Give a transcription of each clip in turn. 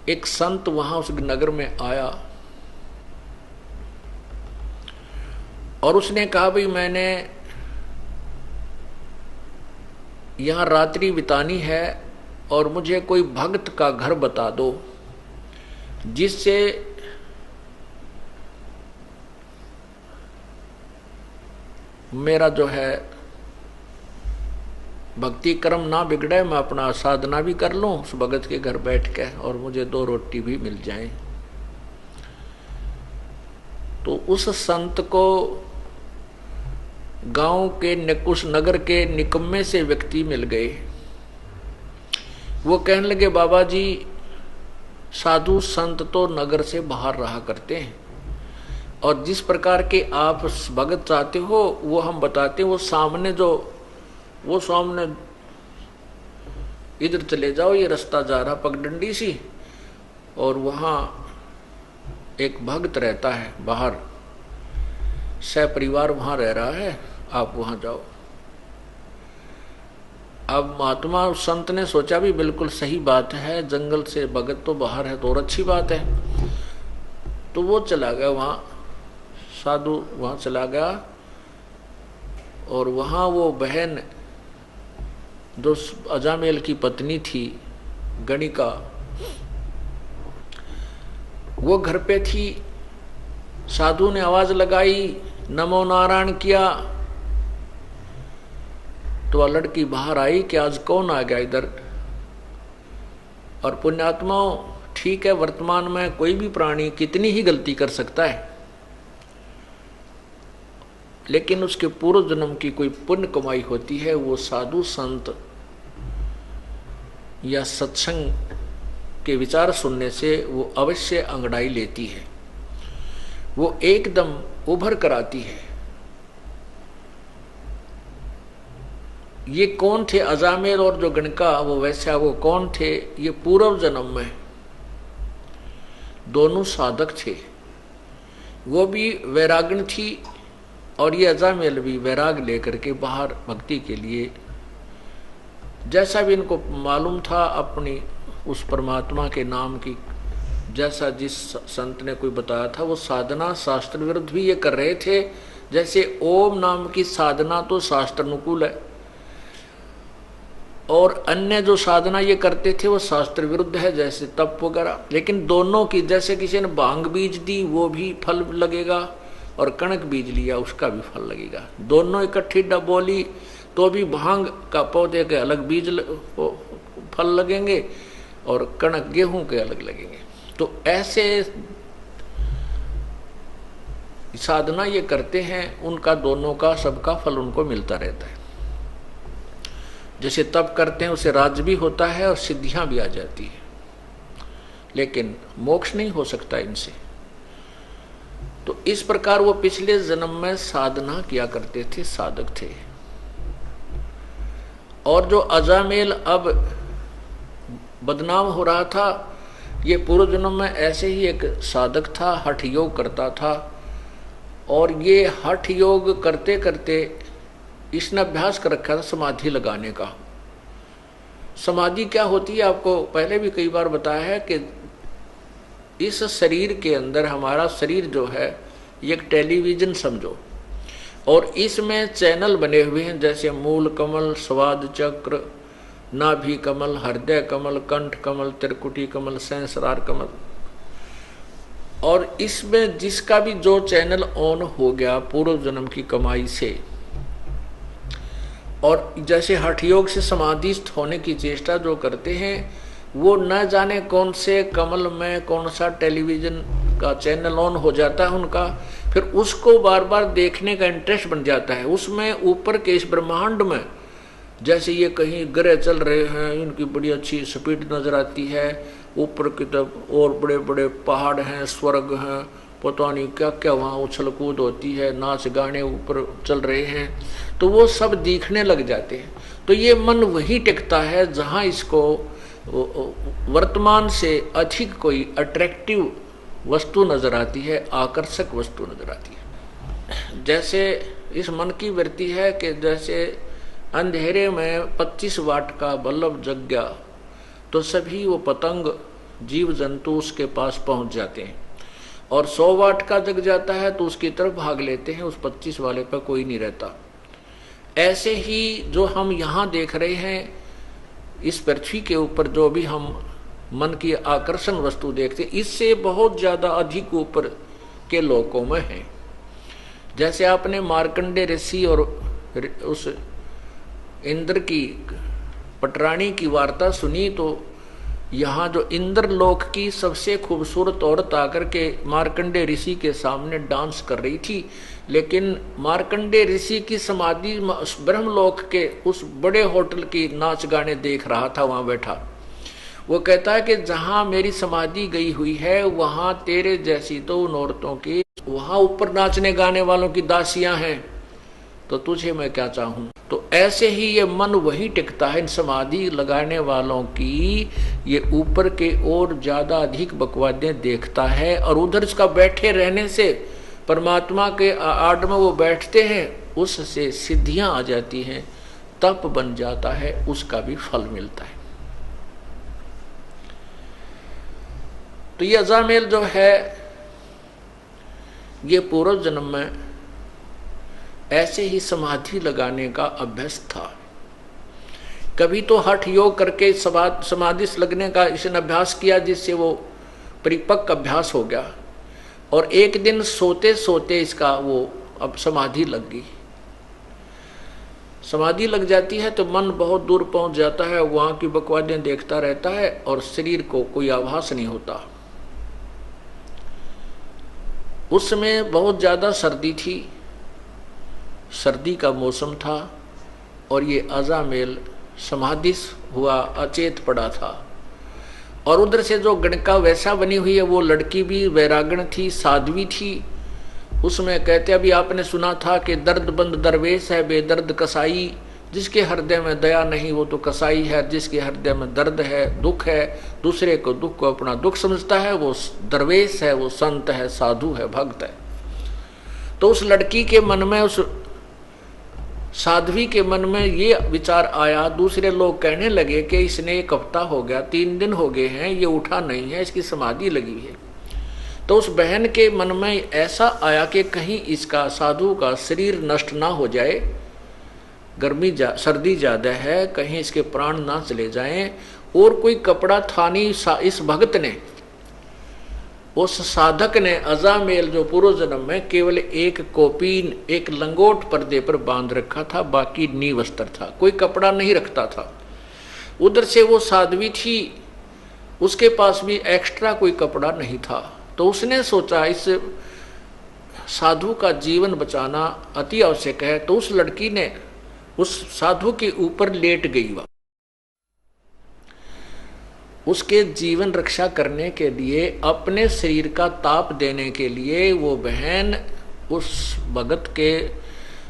एक संत वहां उस नगर में आया और उसने कहा भाई मैंने यहां रात्रि बितानी है और मुझे कोई भक्त का घर बता दो जिससे मेरा जो है भक्ति कर्म ना बिगड़े, मैं अपना साधना भी कर लूं उस भगत के घर बैठ के और मुझे 2 रोटी भी मिल जाए। तो उस संत को गांव के उस नगर के निकम्मे से व्यक्ति मिल गए। वो कहने लगे बाबा जी साधु संत तो नगर से बाहर रहा करते हैं और जिस प्रकार के आप भगत चाहते हो वो हम बताते हैं। वो सामने इधर चले जाओ, ये रास्ता जा रहा पगडंडी सी और वहां एक भक्त रहता है बाहर, सपरिवार वहां रह रहा है, आप वहां जाओ। अब महात्मा उस संत ने सोचा भी बिल्कुल सही बात है, जंगल से भगत तो बाहर है तो और अच्छी बात है। तो वो चला गया वहां, साधु वहां चला गया और वहां वो बहन जो अजामेल की पत्नी थी गणिका, वो घर पे थी। साधु ने आवाज लगाई, नमो नारायण किया तो वह लड़की बाहर आई कि आज कौन आ गया इधर। और पुण्यात्माओं ठीक है, वर्तमान में कोई भी प्राणी कितनी ही गलती कर सकता है, लेकिन उसके पूर्व जन्म की कोई पुण्य कमाई होती है, वो साधु संत या सत्संग के विचार सुनने से वो अवश्य अंगड़ाई लेती है, वो एकदम उभर कर आती है। ये कौन थे अजामेल और जो गणका वो वैसा, वो कौन थे? ये पूर्व जन्म में दोनों साधक थे। वो भी वैराग्य थी और ये अजामेल भी वैराग लेकर के बाहर भक्ति के लिए, जैसा भी इनको मालूम था अपनी उस परमात्मा के नाम की, जैसा जिस संत ने कोई बताया था वो साधना शास्त्र विरुद्ध भी ये कर रहे थे। जैसे ओम नाम की साधना तो शास्त्र अनुकूल है और अन्य जो साधना ये करते थे वो शास्त्र विरुद्ध है, जैसे तप वगैरह। लेकिन दोनों की, जैसे किसी ने भांग बीज दी वो भी फल लगेगा और कणक बीज लिया उसका भी फल लगेगा। दोनों इकट्ठी बोली तो भी भांग का पौधे के अलग बीज फल लगेंगे और कणक गेहूं के अलग लगेंगे। तो ऐसे साधना ये करते हैं, उनका दोनों का सबका फल उनको मिलता रहता है। जैसे तप करते हैं उसे राज भी होता है और सिद्धियां भी आ जाती है, लेकिन मोक्ष नहीं हो सकता इनसे। तो इस प्रकार वो पिछले जन्म में साधना किया करते थे, साधक थे। और जो अजामेल अब बदनाम हो रहा था, ये पूर्व जन्म में ऐसे ही एक साधक था, हठ योग करता था। और ये हठ योग करते करते इसने अभ्यास कर रखा था समाधि लगाने का। समाधि क्या होती है आपको पहले भी कई बार बताया है कि इस शरीर के अंदर, हमारा शरीर जो है ये एक टेलीविजन समझो, और इसमें चैनल बने हुए हैं, जैसे मूल कमल, स्वाद चक्र, नाभि कमल, हृदय कमल, कंठ कमल, त्रिकुटी कमल, सहस्रार कमल। और इसमें जिसका भी जो चैनल ऑन हो गया पूर्व जन्म की कमाई से, और जैसे हठ योग से समाधिस्थ होने की चेष्टा जो करते हैं, वो न जाने कौन से कमल में कौन सा टेलीविजन का चैनल ऑन हो जाता है उनका, फिर उसको बार बार देखने का इंटरेस्ट बन जाता है। उसमें ऊपर के इस ब्रह्मांड में जैसे ये कहीं ग्रह चल रहे हैं, इनकी बड़ी अच्छी स्पीड नजर आती है, ऊपर की तरफ और बड़े बड़े पहाड़ हैं, स्वर्ग हैं, पता नहीं क्या क्या वहाँ उछल कूद होती है, नाच गाने ऊपर चल रहे हैं, तो वो सब दिखने लग जाते हैं। तो ये मन वही टिकता है जहाँ इसको वर्तमान से अधिक कोई अट्रैक्टिव वस्तु नजर आती है, आकर्षक वस्तु नजर आती है। जैसे इस मन की वृत्ति है कि जैसे अंधेरे में 25 वाट का बल्ब जग गया तो सभी वो पतंग जीव जंतु उसके पास पहुंच जाते हैं, और 100 वाट का जग जाता है तो उसकी तरफ भाग लेते हैं, उस 25 वाले पर कोई नहीं रहता। ऐसे ही जो हम यहाँ देख रहे हैं इस पृथ्वी के ऊपर, जो भी हम मन की आकर्षण वस्तु देखते हैं, इससे बहुत ज्यादा अधिक ऊपर के लोकों में है। जैसे आपने मार्कंडे ऋषि और उस इंद्र की पटरानी की वार्ता सुनी, तो यहाँ जो इंद्रलोक की सबसे खूबसूरत औरत आकर के मार्कंडे ऋषि के सामने डांस कर रही थी, लेकिन मार्कंडे ऋषि की समाधि ब्रह्मलोक के उस बड़े होटल की नाच गाने देख रहा था वहां बैठा। वो कहता है कि जहां मेरी समाधि गई हुई है वहां तेरे जैसी तो उन औरतों की, वहां ऊपर नाचने गाने वालों की दासियां हैं, तो तुझे मैं क्या चाहूं। तो ऐसे ही ये मन वही टिकता है इन समाधि लगाने वालों की, ये ऊपर के और ज्यादा अधिक बकवादें देखता है, और उधर इसका बैठे रहने से परमात्मा के आड़ में वो बैठते हैं, उससे सिद्धियां आ जाती हैं, तप बन जाता है, उसका भी फल मिलता है। तो ये अजामेल जो है ये पूर्व जन्म में ऐसे ही समाधि लगाने का अभ्यास था। कभी तो हठ योग करके समाधि लगने का इसने अभ्यास किया, जिससे वो परिपक्व अभ्यास हो गया, और एक दिन सोते सोते इसका वो अब समाधि लग गई। समाधि लग जाती है तो मन बहुत दूर पहुंच जाता है, वहां की बकवादें देखता रहता है और शरीर को कोई आभास नहीं होता। उस समय बहुत ज्यादा सर्दी थी, सर्दी का मौसम था, और ये अजामेल समाधि हुआ अचेत पड़ा था। और उधर से जो गणका वैसा बनी हुई है, वो लड़की भी वैरागण थी, साध्वी थी। उसमें कहते अभी आपने सुना था कि दर्दबंद दरवेश है बेदर्द कसाई, जिसके हृदय में दया नहीं वो तो कसाई है, जिसके हृदय में दर्द है दुख है, दूसरे को दुख को अपना दुख समझता है, वो दरवेश है, वो संत है, साधु है, भक्त है। तो उस लड़की के मन में, उस साध्वी के मन में ये विचार आया। दूसरे लोग कहने लगे कि इसने 1 हफ्ता हो गया, 3 दिन हो गए हैं, ये उठा नहीं है, इसकी समाधि लगी है। तो उस बहन के मन में ऐसा आया कि कहीं इसका, साधु का शरीर नष्ट ना हो जाए, सर्दी ज्यादा है, कहीं इसके प्राण ना चले जाएं। और कोई कपड़ा था नहीं, इस भक्त ने, उस साधक ने अजामेल जो पूर्व जन्म में केवल एक कोपीन, एक लंगोट पर्दे पर बांध रखा था, बाकी नीवस्त्र था, कोई कपड़ा नहीं रखता था। उधर से वो साध्वी थी, उसके पास भी एक्स्ट्रा कोई कपड़ा नहीं था। तो उसने सोचा इस साधु का जीवन बचाना अति आवश्यक है, तो उस लड़की ने उस साधु के ऊपर लेट गई। वह उसके जीवन रक्षा करने के लिए, अपने शरीर का ताप देने के लिए, वो बहन उस भगत के,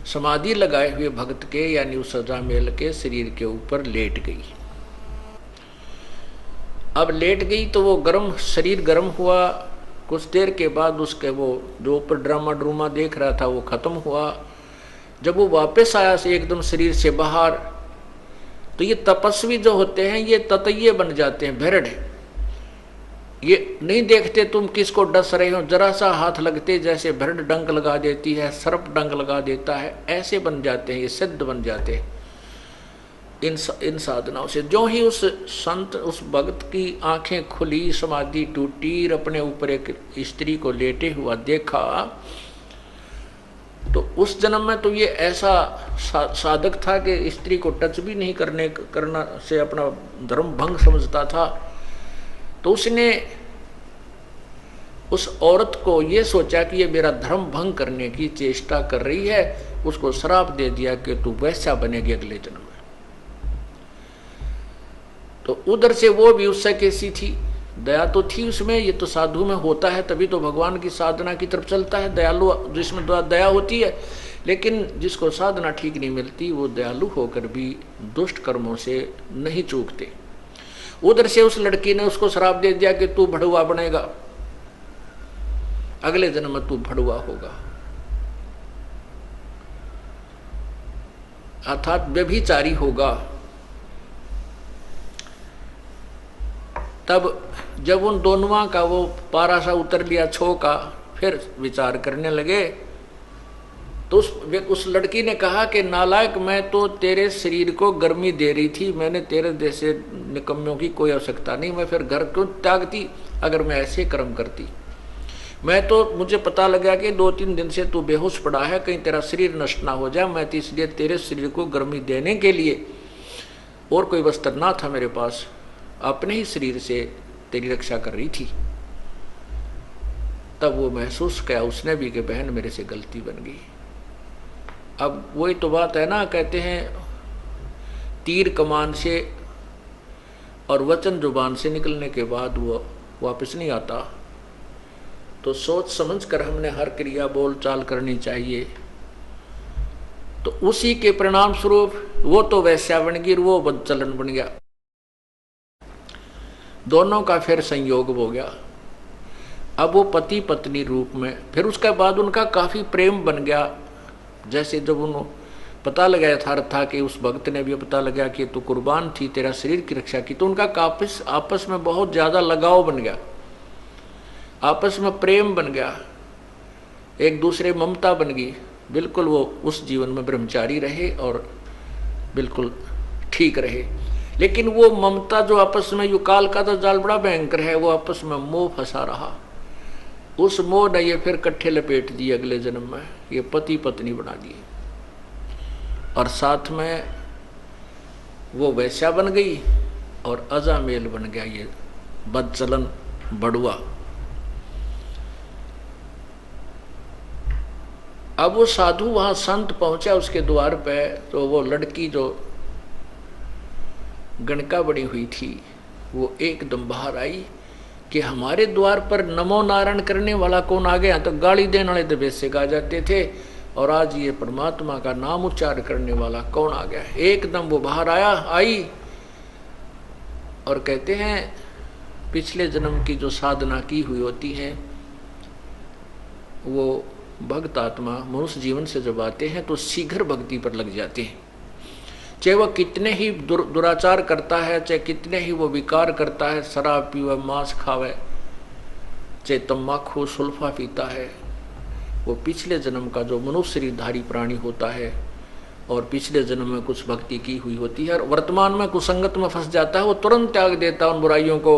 समाधि लगाए हुए भगत के, यानी उस अजामेल के शरीर के ऊपर लेट गई। अब लेट गई तो वो गर्म, शरीर गर्म हुआ। कुछ देर के बाद उसके वो जो ऊपर ड्रामा ड्रूमा देख रहा था वो खत्म हुआ। जब वो वापस आया से एकदम शरीर से बाहर, तो ये तपस्वी जो होते हैं ये ततैये बन जाते हैं, भेड़। ये नहीं देखते तुम किसको डस रहे हो, जरा सा हाथ लगते जैसे भेड़ डंक लगा देती है, सर्प डंक लगा देता है, ऐसे बन जाते हैं, ये सिद्ध बन जाते हैं इन साधनाओं से। जो ही उस संत, उस भक्त की आंखें खुली, समाधि टूटी, अपने ऊपर एक स्त्री को लेटे हुआ देखा, तो उस जन्म में तो ये ऐसा साधक था कि स्त्री को टच भी नहीं करना से अपना धर्म भंग समझता था। तो उसने उस औरत को ये सोचा कि ये मेरा धर्म भंग करने की चेष्टा कर रही है, उसको श्राप दे दिया कि तू वैसा बनेगी अगले जन्म में। तो उधर से वो भी उससे कैसी थी, दया तो थी उसमें, ये तो साधु में होता है, तभी तो भगवान की साधना की तरफ चलता है, दयालु जिसमें दया होती है। लेकिन जिसको साधना ठीक नहीं मिलती वो दयालु होकर भी दुष्ट कर्मों से नहीं चूकते। उधर से उस लड़की ने उसको श्राप दे दिया कि तू भड़ुआ बनेगा, अगले जन्म में तू भड़ुआ होगा, अर्थात व्यभिचारी होगा। तब जब उन दोनों का वो पारा सा उतर लिया छो का, फिर विचार करने लगे। तो उस लड़की ने कहा कि नालायक, मैं तो तेरे शरीर को गर्मी दे रही थी, मैंने तेरे जैसे निकम्मों की कोई आवश्यकता नहीं, मैं फिर घर क्यों त्यागती अगर मैं ऐसे कर्म करती। मैं तो, मुझे पता लगा कि 2-3 दिन से तू बेहोश पड़ा है, कहीं तेरा शरीर नष्ट ना हो जाए, मैं तो इसलिए तेरे शरीर को गर्मी देने के लिए, और कोई वस्त्र ना था मेरे पास, अपने ही शरीर से तेरी रक्षा कर रही थी। तब वो महसूस किया उसने भी कि बहन मेरे से गलती बन गई। अब वही तो बात है ना, कहते हैं तीर कमान से और वचन जुबान से निकलने के बाद वो वापस नहीं आता। तो सोच समझ कर हमने हर क्रिया बोल चाल करनी चाहिए। तो उसी के परिणाम स्वरूप वो तो वैश्या बन गई, वो बदचलन बन गया, दोनों का फिर संयोग हो गया। अब वो पति पत्नी रूप में, फिर उसके बाद उनका काफी प्रेम बन गया। जैसे जब उन्होंने पता लगाया था कि उस भक्त ने भी पता लगा कि तू कुर्बान थी, तेरा शरीर की रक्षा की, तो उनका आपस में बहुत ज्यादा लगाव बन गया, आपस में प्रेम बन गया, एक दूसरे ममता बन गई। बिल्कुल वो उस जीवन में ब्रह्मचारी रहे और बिल्कुल ठीक रहे। लेकिन वो ममता जो आपस में, युकाल का तो जाल बड़ा भयंकर है, वो आपस में मोह फंसा रहा। उस मोह ने ये फिर कट्ठे लपेट दिए, अगले जन्म में ये पति पत्नी बना दिए, और साथ में वो वैश्या बन गई और अजामेल बन गया ये बदचलन बड़ुआ। अब वो साधु वहां संत पहुंचा उसके द्वार पे, तो वो लड़की जो गणका बनी हुई थी वो एकदम बाहर आई कि हमारे द्वार पर नमो नारायण करने वाला कौन आ गया। तो गाली देने वाले तो बेसिक आ जाते थे, और आज ये परमात्मा का नाम उच्चार करने वाला कौन आ गया। एकदम वो बाहर आई और कहते हैं पिछले जन्म की जो साधना की हुई होती है, वो भक्त आत्मा मनुष्य जीवन से जब आते हैं तो शीघ्र भक्ति पर लग जाते हैं। चाहे वह कितने ही दुराचार करता है, चाहे कितने ही वो विकार करता है, शराब पीवे, मांस खावे, चाहे तम्बाकू सुल्फा पीता है, वो पिछले जन्म का जो मनुष्य शरीरधारी प्राणी होता है और पिछले जन्म में कुछ भक्ति की हुई होती है और वर्तमान में कुसंगत में फंस जाता है, वो तुरंत त्याग देता है उन बुराइयों को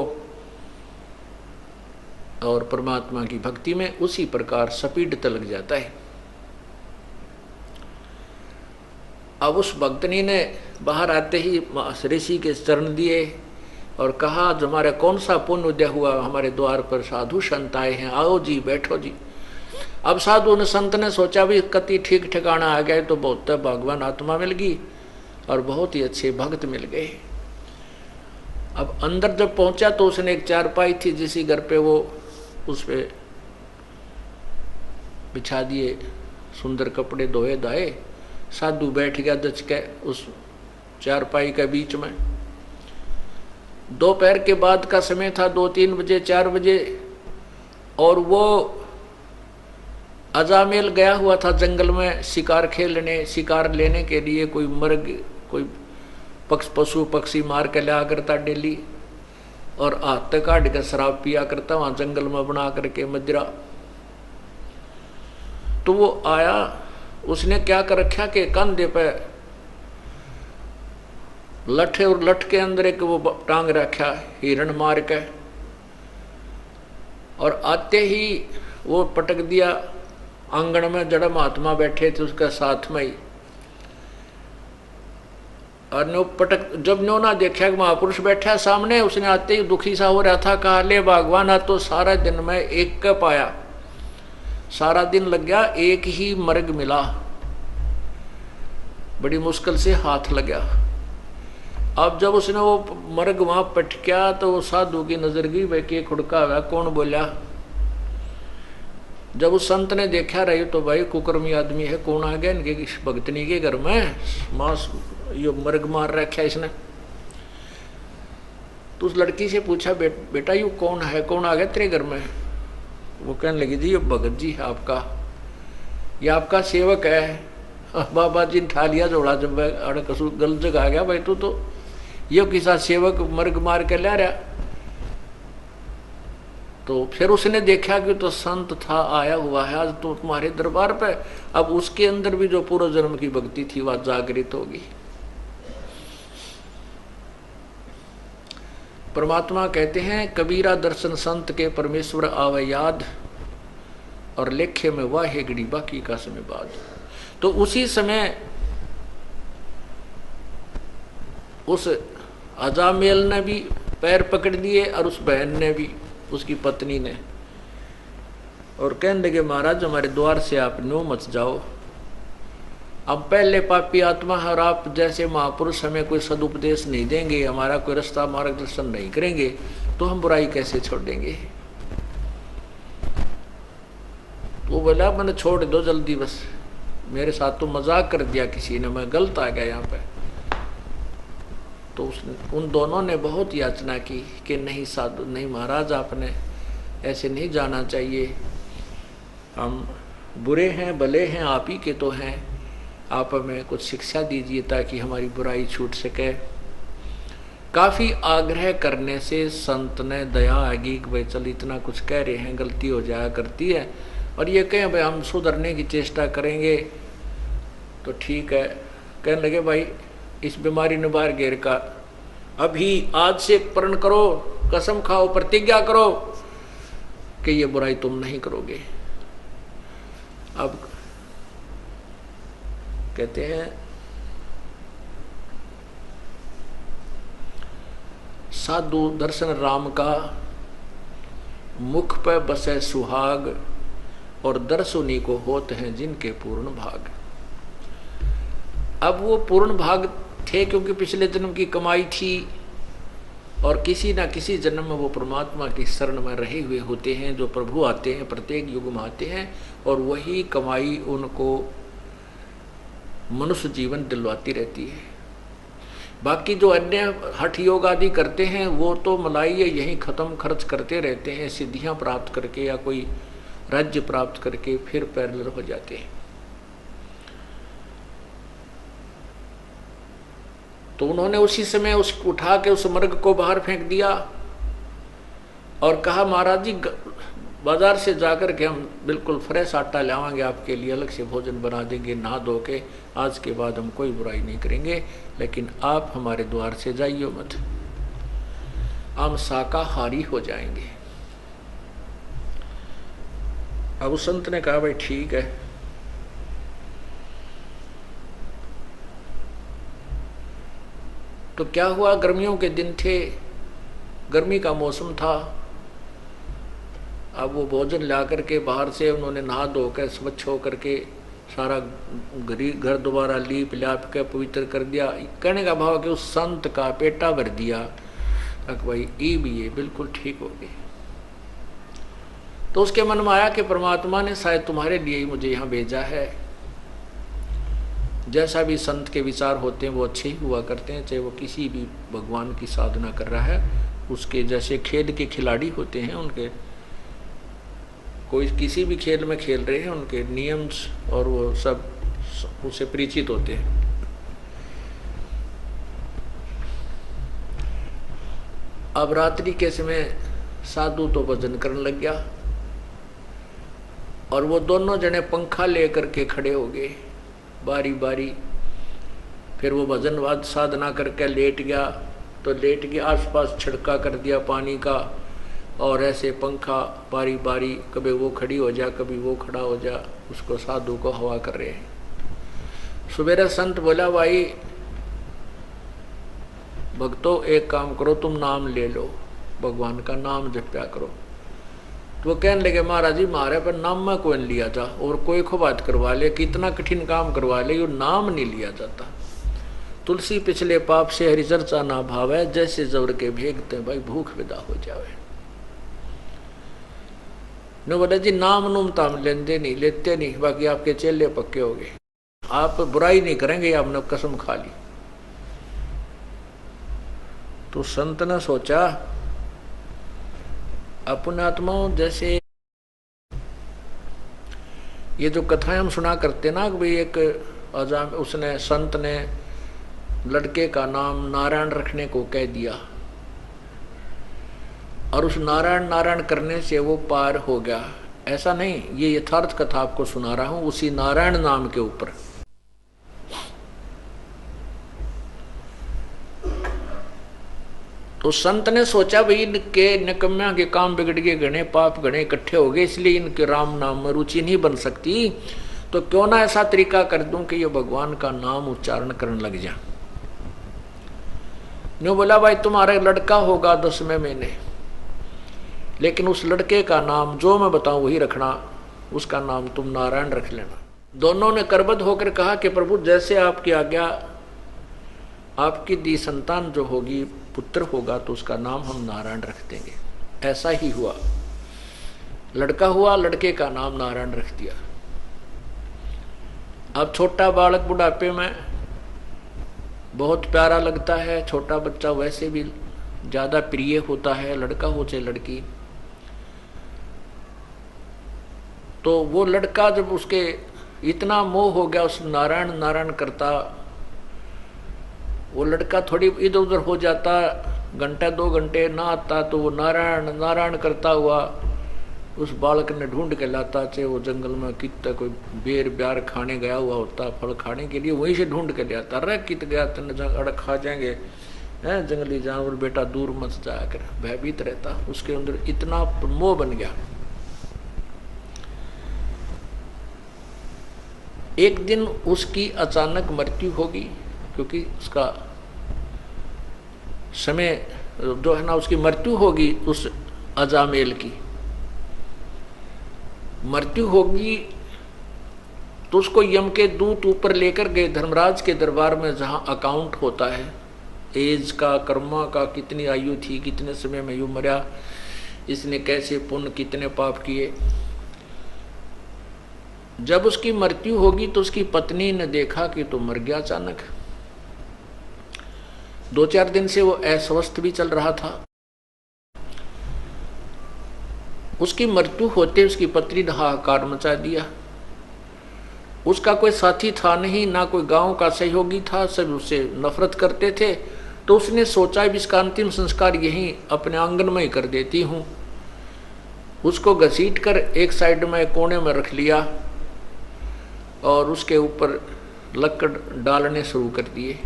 और परमात्मा की भक्ति में उसी प्रकार सपीडता लग जाता है। अब उस भक्तनी ने बाहर आते ही ऋषि के चरण दिए और कहा, जो हमारा कौन सा पुण्य उदय हुआ, हमारे द्वार पर साधु संत आए हैं, आओ जी बैठो जी। अब साधु ने संत ने सोचा भी कति ठीक ठिकाना आ गए तो बहुत भगवान आत्मा मिल गई और बहुत ही अच्छे भक्त मिल गए। अब अंदर जब पहुंचा तो उसने एक चारपाई थी जिसी घर पे वो उस पे बिछा दिए सुंदर कपड़े धोए धाए, साधु बैठ गया दच के उस चारपाई के बीच में। दोपहर के बाद का समय था, 2-3 बजे 4 बजे, और वो अजामेल गया हुआ था जंगल में शिकार खेलने, शिकार लेने के लिए। कोई मर्ग, कोई पशु पक्षी मार के लिया करता डेली और हाथ तक काट के शराब पिया करता वहां जंगल में बना करके मदिरा। तो वो आया, उसने क्या कर रखा कि कंधे पे लठे और लठ के अंदर एक वो टांग रखा हिरण मार के, और आते ही वो पटक दिया आंगन में। जड़ महात्मा बैठे थे उसके साथ में ही, और नो पटक, जब नो ना देखा कि महापुरुष बैठा सामने, उसने आते ही दुखी सा हो रहा था, कहा ले भगवान तो सारा दिन में एक का पाया, सारा दिन लग गया, एक ही मर्ग मिला, बड़ी मुश्किल से हाथ लगा। अब जब उसने वो मर्ग वहां पटका तो वो साधु की नजर गई, भाई के खुड़का हुआ कौन बोला। जब उस संत ने देखा रही तो भाई कुकर्मी आदमी है, कौन आ गया इनके भक्तनी के घर में, मांस ये मर्ग मार रखा इसने। तो उस लड़की से पूछा, बेटा यू कौन है, कौन आ गया तेरे घर में। वो कहने लगी, जी ये भगत जी है आपका, ये आपका सेवक है। बाबा जी ने ठा लिया जोड़ा, जब गलत जगह आ गया भाई तू तो ये किसा सेवक मर्ग मार के ला रहा। तो फिर उसने देखा कि तो संत था, आया हुआ है आज तो तुम्हारे दरबार पे, अब उसके अंदर भी जो पूर्व जन्म की भक्ति थी वह जागृत होगी। परमात्मा कहते हैं कबीरा दर्शन संत के परमेश्वर आवे याद, और लेखे में वाह है गड़ी बाकी का समय बाद। तो उसी समय उस अजामेल ने भी पैर पकड़ दिए और उस बहन ने भी, उसकी पत्नी ने, और कहने लगे महाराज हमारे द्वार से आप नो मत जाओ, अब पहले पापी आत्मा है और आप जैसे महापुरुष हमें कोई सदुपदेश नहीं देंगे, हमारा कोई रास्ता मार्गदर्शन नहीं करेंगे, तो हम बुराई कैसे छोड़ देंगे। वो बोला मैंने छोड़ दो जल्दी, बस मेरे साथ तो मजाक कर दिया किसी ने, मैं गलत आ गया यहाँ पे। तो उन दोनों ने बहुत याचना की कि नहीं साधु, नहीं महाराज आपने ऐसे नहीं जाना चाहिए, हम बुरे हैं भले हैं आप ही के तो हैं, आप हमें कुछ शिक्षा दीजिए ताकि हमारी बुराई छूट सके। काफी आग्रह करने से संत ने दया आगी कि भाई चल इतना कुछ कह रहे हैं, गलती हो जाया करती है, और ये कहें भाई हम सुधरने की चेष्टा करेंगे तो ठीक है। कहने लगे भाई इस बीमारी ने बाहर घेर का, अभी आज से प्रण करो, कसम खाओ, प्रतिज्ञा करो कि ये बुराई तुम नहीं करोगे। अब कहते हैं साधु दर्शन राम का, मुख पे बसे सुहाग, और दर्शुनी को होते हैं जिनके पूर्ण भाग। अब वो पूर्ण भाग थे क्योंकि पिछले जन्म की कमाई थी, और किसी ना किसी जन्म में वो परमात्मा की शरण में रहे हुए होते हैं। जो प्रभु आते हैं प्रत्येक युग में आते हैं, और वही कमाई उनको मनुष्य जीवन दिलवाती रहती है। बाकी जो अन्य हठ योग आदि करते हैं वो तो मलाई यहीं खत्म खर्च करते रहते हैं, सिद्धियां प्राप्त करके या कोई राज्य प्राप्त करके फिर पैरेलल हो जाते हैं। तो उन्होंने उसी समय उस उठा के उस मर्ग को बाहर फेंक दिया और कहा महाराज जी बाजार से जाकर के हम बिल्कुल फ्रेश आटा लावांगे आपके लिए, अलग से भोजन बना देंगे, नहा धो के, आज के बाद हम कोई बुराई नहीं करेंगे, लेकिन आप हमारे द्वार से जाइए मत, हम शाकाहारी हो जाएंगे। अब उस संत ने कहा भाई ठीक है। तो क्या हुआ, गर्मियों के दिन थे, गर्मी का मौसम था। अब वो भोजन ला करके बाहर से उन्होंने नहा धो कर स्वच्छ होकर के सारा घर दोबारा लीप लाप के पवित्र कर दिया। कहने का भाव कि उस संत का पेटा भर दिया, तक भाई ई भी ये बिल्कुल ठीक हो गए। तो उसके मन में आया कि परमात्मा ने शायद तुम्हारे लिए ही मुझे यहाँ भेजा है। जैसा भी संत के विचार होते हैं वो अच्छे ही हुआ करते हैं, चाहे वो किसी भी भगवान की साधना कर रहा है। उसके जैसे खेल के खिलाड़ी होते हैं, उनके कोई किसी भी खेल में खेल रहे हैं, उनके नियम और वो सब उसे परिचित होते हैं। अब रात्रि के समय साधु तो भजन करने लग गया और वो दोनों जने पंखा लेकर के खड़े हो गए बारी बारी। फिर वो भजन साधना करके लेट गया, तो लेट के आसपास छिड़का कर दिया पानी का, और ऐसे पंखा बारी बारी कभी वो खड़ी हो जा कभी वो खड़ा हो जा, उसको साधु को हवा कर रहे हैं। सुबेरा संत बोला भाई भक्तों एक काम करो, तुम नाम ले लो, भगवान का नाम जप्या करो। तो वो कहने लगे महाराज जी मारे पर नाम में कोई लिया था, और कोई को बात करवा ले, कितना कठिन काम करवा ले, यो नाम नहीं लिया जाता। तुलसी पिछले पाप से हरि चर्चा ना भावे, जैसे जबर के भेगते भाई भूख विदा हो जावे। न बोले जी नाम नूम ताम लेते नहीं, बाकी आपके चेले पक्के हो गए, आप बुराई नहीं करेंगे, आपने कसम खा ली। तो संत ने सोचा अपने आत्माओं जैसे ये जो कथाएं हम सुना करते ना कि भाई एक अजाम उसने संत ने लड़के का नाम नारायण रखने को कह दिया, और उस नारायण नारायण करने से वो पार हो गया। ऐसा नहीं, ये यथार्थ कथा आपको सुना रहा हूं उसी नारायण नाम के ऊपर। तो संत ने सोचा भाई इनके निकम्या के काम बिगड़ गए, गणे पाप गणे इकट्ठे हो गए, इसलिए इनके राम नाम में रुचि नहीं बन सकती, तो क्यों ना ऐसा तरीका कर दूं कि ये भगवान का नाम उच्चारण करने लग जा। न्यू बोला भाई तुम्हारा लड़का होगा 10वें महीने, लेकिन उस लड़के का नाम जो मैं बताऊं वही रखना, उसका नाम तुम नारायण रख लेना। दोनों ने करबद्ध होकर कहा कि प्रभु जैसे आपकी आज्ञा, आपकी दी संतान जो होगी पुत्र होगा तो उसका नाम हम नारायण रख देंगे। ऐसा ही हुआ, लड़का हुआ, लड़के का नाम नारायण रख दिया। अब छोटा बालक बुढ़ापे में बहुत प्यारा लगता है, छोटा बच्चा वैसे भी ज्यादा प्रिय होता है, लड़का हो चाहे लड़की। तो वो लड़का जब उसके इतना मोह हो गया उस नारायण नारायण करता, वो लड़का थोड़ी इधर उधर हो जाता, घंटा 2 घंटे ना आता, तो वो नारायण नारायण करता हुआ उस बालक ने ढूंढ के लाता, चाहे वो जंगल में कितना कोई बेर ब्यार खाने गया हुआ होता, फल खाने के लिए वहीं से ढूंढ के ले आता। अरे कित गया तेने अड़क खा जाएंगे हैं जंगली जानवर, बेटा दूर मत जाया कर, भयभीत रहता। उसके अंदर इतना मोह बन गया। एक दिन उसकी अचानक मृत्यु होगी, क्योंकि उसका समय जो है ना, उसकी मृत्यु होगी, उस अजामेल की मृत्यु होगी। तो उसको यम के दूत ऊपर लेकर गए धर्मराज के दरबार में, जहां अकाउंट होता है एज का, कर्मा का, कितनी आयु थी, कितने समय में यू मरा, इसने कैसे पुण्य कितने पाप किए। जब उसकी मृत्यु होगी तो उसकी पत्नी ने देखा कि तो मर गया अचानक। 2-4 दिन से वो अस्वस्थ भी चल रहा था। उसकी मृत्यु होते उसकी पत्नी ने हाहाकार मचा दिया। उसका कोई साथी था नहीं, ना कोई गांव का सहयोगी था, सब उससे नफरत करते थे। तो उसने सोचा भी इसका अंतिम संस्कार यहीं अपने आंगन में ही कर देती हूं। उसको घसीट कर एक साइड में कोने में रख लिया और उसके ऊपर लकड़ डालने शुरू कर दिए।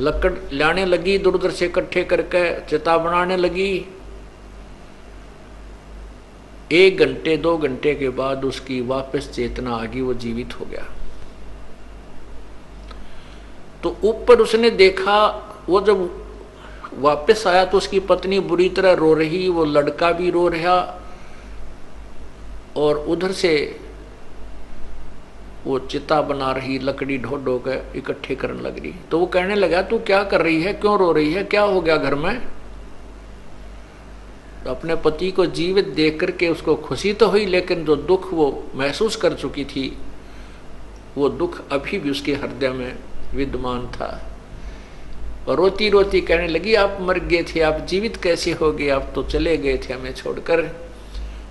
लकड़ लाने लगी, इधर उधर से इकट्ठे करके चिता बनाने लगी। 1 घंटे 2 घंटे के बाद उसकी वापस चेतना आ गई, वो जीवित हो गया। तो ऊपर उसने देखा, वो जब वापस आया तो उसकी पत्नी बुरी तरह रो रही, वो लड़का भी रो रहा, और उधर से वो चिता बना रही, लकड़ी ढो ढो के इकट्ठे करने लग रही। तो वो कहने लगा तू क्या कर रही है, क्यों रो रही है, क्या हो गया घर में। तो अपने पति को जीवित देख करके उसको खुशी तो हुई, लेकिन जो दुख वो महसूस कर चुकी थी वो दुख अभी भी उसके हृदय में विद्यमान था। और रोती रोती कहने लगी आप मर गए थे, आप जीवित कैसे हो गए, आप तो चले गए थे हमें छोड़कर।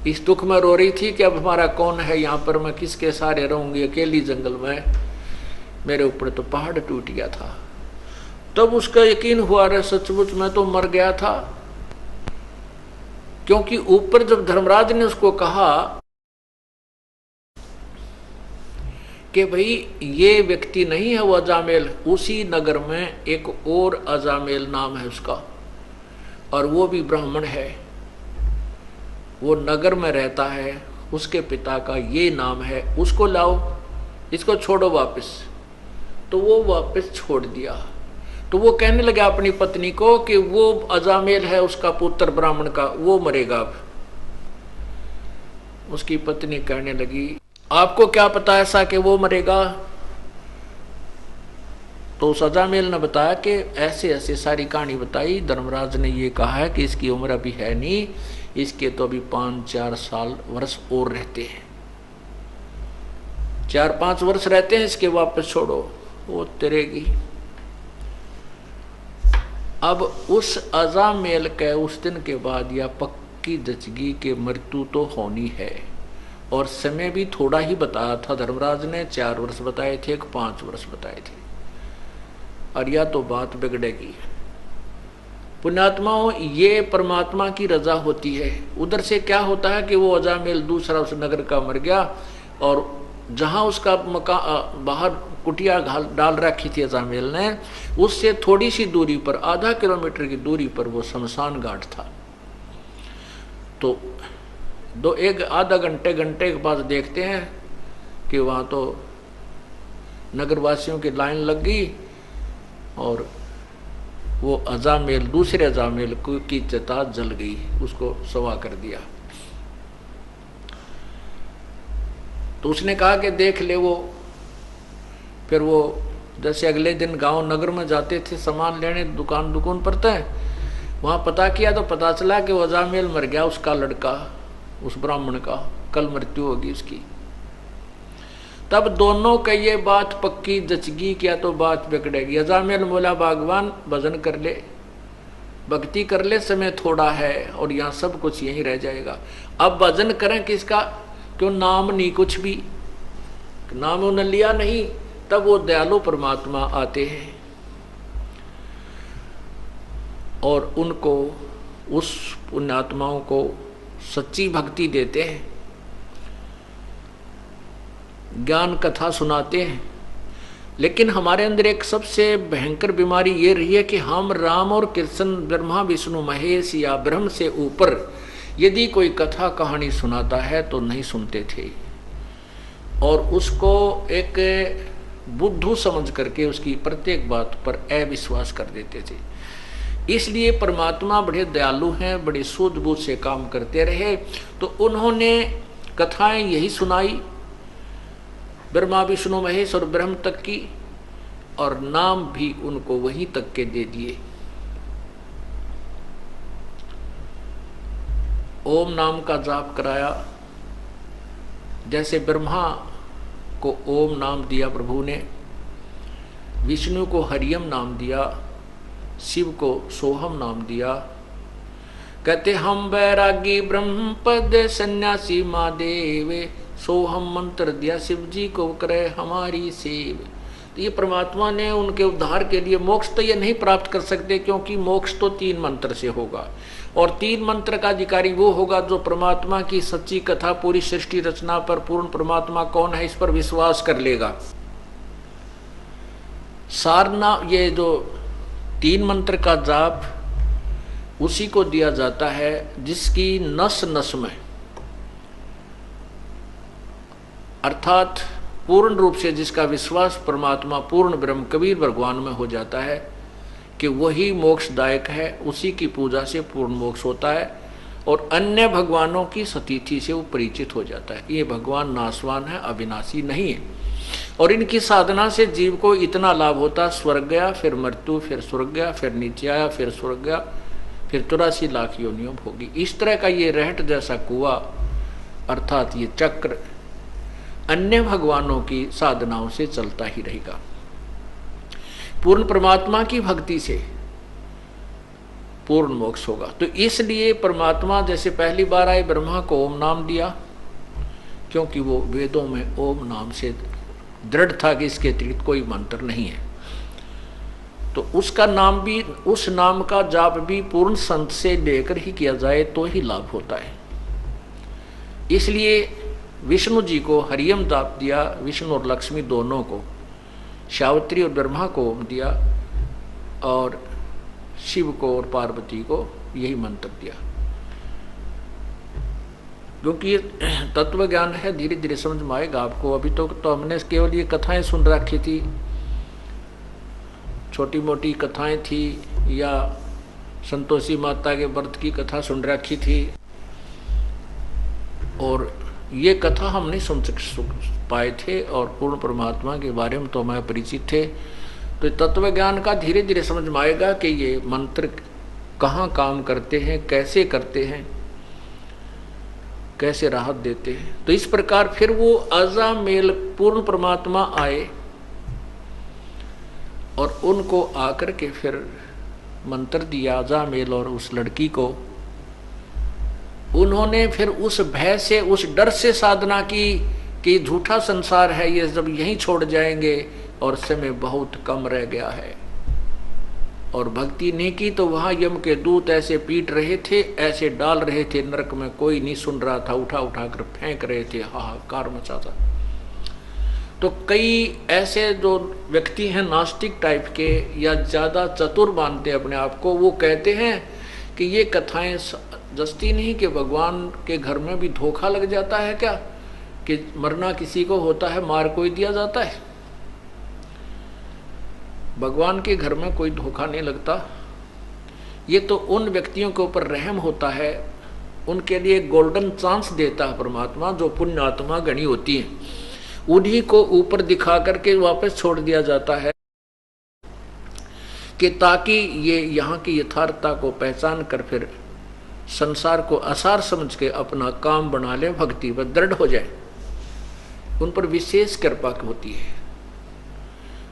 इस दुख में रो रही थी कि अब हमारा कौन है यहाँ पर, मैं किसके सहारे रहूंगी अकेली जंगल में, मेरे ऊपर तो पहाड़ टूट गया था। तब उसका यकीन हुआ रे सचमुच मैं तो मर गया था। क्योंकि ऊपर जब धर्मराज ने उसको कहा कि भाई ये व्यक्ति नहीं है वो अजामेल, उसी नगर में एक और अजामेल नाम है उसका, और वो भी ब्राह्मण है, वो नगर में रहता है, उसके पिता का ये नाम है, उसको लाओ, इसको छोड़ो वापस। तो वो वापस छोड़ दिया। तो वो कहने लगा अपनी पत्नी को कि वो अजामेल है उसका पुत्र ब्राह्मण का, वो मरेगा अब। उसकी पत्नी कहने लगी आपको क्या पता ऐसा कि वो मरेगा। तो उस अजामेल ने बताया कि ऐसे ऐसे सारी कहानी बताई। धर्मराज ने ये कहा है कि इसकी उम्र अभी है नहीं, इसके तो अभी 5-4 साल वर्ष और रहते हैं, 4-5 वर्ष रहते हैं, इसके वापस छोड़ो, वो तरेगी। अब उस अजामेल के उस दिन के बाद या पक्की दचगी के मृत्यु तो होनी है, और समय भी थोड़ा ही बताया था धर्मराज ने, 4 वर्ष बताए थे, 5 वर्ष बताए थे, और या तो बात बिगड़ेगी। पुण्यात्माओं, ये परमात्मा की रजा होती है। उधर से क्या होता है कि वो अजामिल दूसरा उस नगर का मर गया, और जहां उसका बाहर कुटिया डाल रखी थी अजामिल ने, उससे थोड़ी सी दूरी पर, आधा किलोमीटर की दूरी पर वो शमशान घाट था। तो एक आधा घंटे के बाद देखते हैं कि वहां तो नगरवासियों की लाइन लग गई, और वो अजामिल, दूसरे अजामिल की चिता जल गई, उसको सवा कर दिया। तो उसने कहा कि देख ले वो। फिर वो जैसे अगले दिन गांव नगर में जाते थे सामान लेने, दुकान पर थे, वहां पता किया तो पता चला कि वो अजामिल मर गया, उसका लड़का, उस ब्राह्मण का कल मृत्यु होगी उसकी। तब दोनों का ये बात पक्की जचगी, क्या तो बात बिगड़ेगी। अजामिल बोला भगवान भजन कर ले, भक्ति कर ले, समय थोड़ा है और यहाँ सब कुछ यहीं रह जाएगा। अब भजन करें किसका, क्यों नाम नहीं, कुछ भी नाम उन्हें लिया नहीं। तब वो दयालु परमात्मा आते हैं और उनको, उस पुण्यात्माओं को सच्ची भक्ति देते हैं, ज्ञान कथा सुनाते हैं। लेकिन हमारे अंदर एक सबसे भयंकर बीमारी ये रही है कि हम राम और कृष्ण, ब्रह्मा विष्णु महेश या ब्रह्म से ऊपर यदि कोई कथा कहानी सुनाता है तो नहीं सुनते थे, और उसको एक बुद्धू समझ करके उसकी प्रत्येक बात पर अविश्वास कर देते थे। इसलिए परमात्मा बड़े दयालु हैं, बड़े सूझबूझ से काम करते रहे। तो उन्होंने कथाएं यही सुनाई, ब्रह्मा विष्णु महेश और ब्रह्म तक की, और नाम भी उनको वहीं तक के दे दिए। ओम नाम का जाप कराया। जैसे ब्रह्मा को ओम नाम दिया प्रभु ने, विष्णु को हरियम नाम दिया, शिव को सोहम नाम दिया। कहते हम बैरागी ब्रह्म पद सन्यासी महादेव, सोहम मंत्र दिया शिव जी को करे हमारी सेव। तो ये परमात्मा ने उनके उद्धार के लिए, मोक्ष तो ये नहीं प्राप्त कर सकते क्योंकि मोक्ष तो 3 मंत्र से होगा, और 3 मंत्र का अधिकारी वो होगा जो परमात्मा की सच्ची कथा, पूरी सृष्टि रचना पर पूर्ण परमात्मा कौन है इस पर विश्वास कर लेगा। सारना, ये जो 3 मंत्र का जाप उसी को दिया जाता है जिसकी नस नस में, अर्थात पूर्ण रूप से जिसका विश्वास परमात्मा पूर्ण ब्रह्म कबीर भगवान में हो जाता है कि वही मोक्षदायक है, उसी की पूजा से पूर्ण मोक्ष होता है, और अन्य भगवानों की सतीथि से वो परिचित हो जाता है। ये भगवान नाशवान है, अविनाशी नहीं है, और इनकी साधना से जीव को इतना लाभ होता, स्वर्ग गया, फिर मृत्यु, फिर स्वर्ग गया, फिर नीचे आया, फिर स्वर्ग गया, फिर 84 लाख योनियों होगी। इस तरह का ये रहट जैसा कुआं, अर्थात ये चक्र अन्य भगवानों की साधनाओं से चलता ही रहेगा। पूर्ण परमात्मा की भक्ति से पूर्ण मोक्ष होगा। तो इसलिए परमात्मा जैसे पहली बार आए, ब्रह्मा को ओम नाम दिया, क्योंकि वो वेदों में ओम नाम से दृढ़ था कि इसके अतिरिक्त कोई मंत्र नहीं है। तो उसका नाम भी, उस नाम का जाप भी पूर्ण संत से लेकर ही किया जाए तो ही लाभ होता है। इसलिए विष्णु जी को हरियम जाप दिया, विष्णु और लक्ष्मी दोनों को, सावित्री और ब्रह्मा को ओम दिया, और शिव को और पार्वती को यही मंत्र दिया। क्योंकि ये तत्व ज्ञान है, धीरे धीरे समझ में आएगा आपको। अभी तो हमने केवल ये कथाएं सुन रखी थी, छोटी मोटी कथाएं थी, या संतोषी माता के व्रत की कथा सुन रखी थी, और ये कथा हम नहीं सुन पाए थे, और पूर्ण परमात्मा के बारे में तो हमें परिचित थे। तो तत्व ज्ञान का धीरे धीरे समझ में आएगा कि ये मंत्र कहाँ काम करते हैं, कैसे करते हैं, कैसे राहत देते हैं। तो इस प्रकार फिर वो अजामेल पूर्ण परमात्मा आए, और उनको आकर के फिर मंत्र दिया अजामेल और उस लड़की को। उन्होंने फिर उस भय से, उस डर से साधना की कि झूठा संसार है, ये जब यहीं छोड़ जाएंगे और समय बहुत कम रह गया है। और भक्ति नहीं की तो वहां यम के दूत ऐसे पीट रहे थे, ऐसे डाल रहे थे नरक में, कोई नहीं सुन रहा था, उठा उठा कर फेंक रहे थे, हाहाकार मचा था। तो कई ऐसे जो व्यक्ति हैं नास्तिक टाइप के या ज्यादा चतुर मानते अपने आप को, वो कहते हैं कि ये कथाएं जस्ती नहीं कि भगवान के घर में भी धोखा लग जाता है क्या, कि मरना किसी को होता है, मार कोई दिया जाता है। भगवान के घर में कोई धोखा नहीं लगता। ये तो उन व्यक्तियों के ऊपर रहम होता है, उनके लिए गोल्डन चांस देता है परमात्मा, जो पुण्य आत्मा गणी होती है, उन्हीं को ऊपर दिखा करके वापस छोड़ दिया जाता है, कि ताकि ये यहाँ की यथार्थता को पहचान कर फिर संसार को आसार समझ के अपना काम बना ले, भक्ति पर दृढ़ हो जाए। उन पर विशेष कृपा होती है।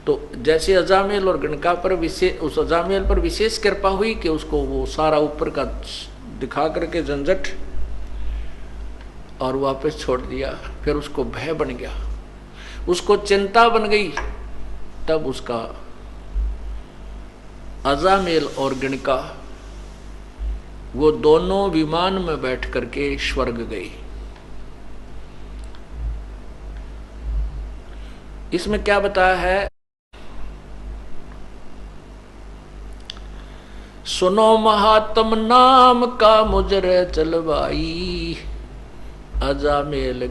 तो जैसे अजामेल और गणका पर विशेष, उस अजामेल पर विशेष कृपा हुई कि उसको वो सारा ऊपर का दिखा करके झंझट और वापस छोड़ दिया, फिर उसको भय बन गया, उसको चिंता बन गई, तब उसका अजामेल और गणका वो दोनों विमान में बैठ करके स्वर्ग गए। इसमें क्या बताया है, सुनो महात्म नाम का मुजरे चलवाई, अजामेल